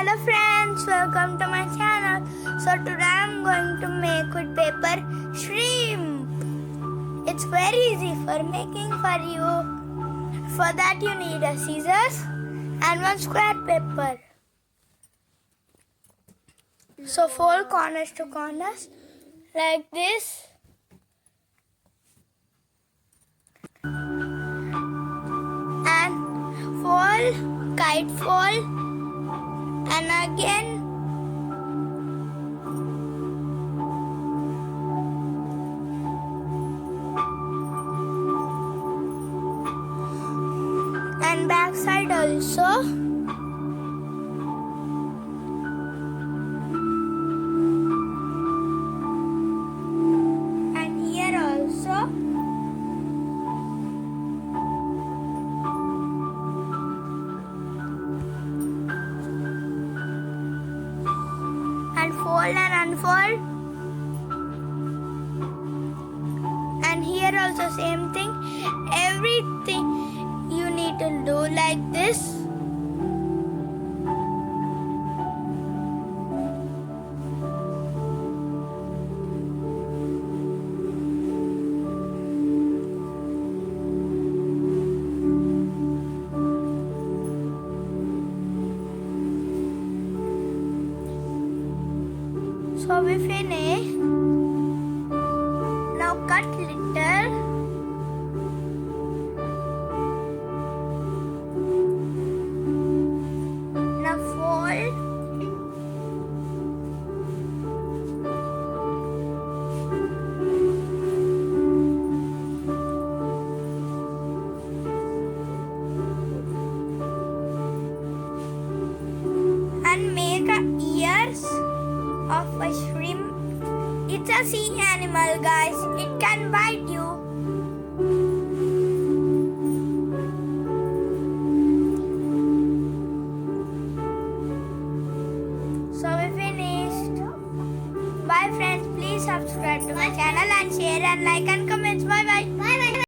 Hello friends, welcome to my channel. So today I'm going to make with paper shrimp. It's very easy for making for you. For that you need a scissors and one square paper. So fold corners to corners like this. And fold, kite fold, and again and back side also. And here also. And fold and unfold. And here also same thing. Everything you need to do like this. So we finish. Now cut little. Now fold. And make ears of a shrimp. It's a sea animal, guys. It can bite you. So we finished. Bye friends. Please subscribe to my channel and share and like and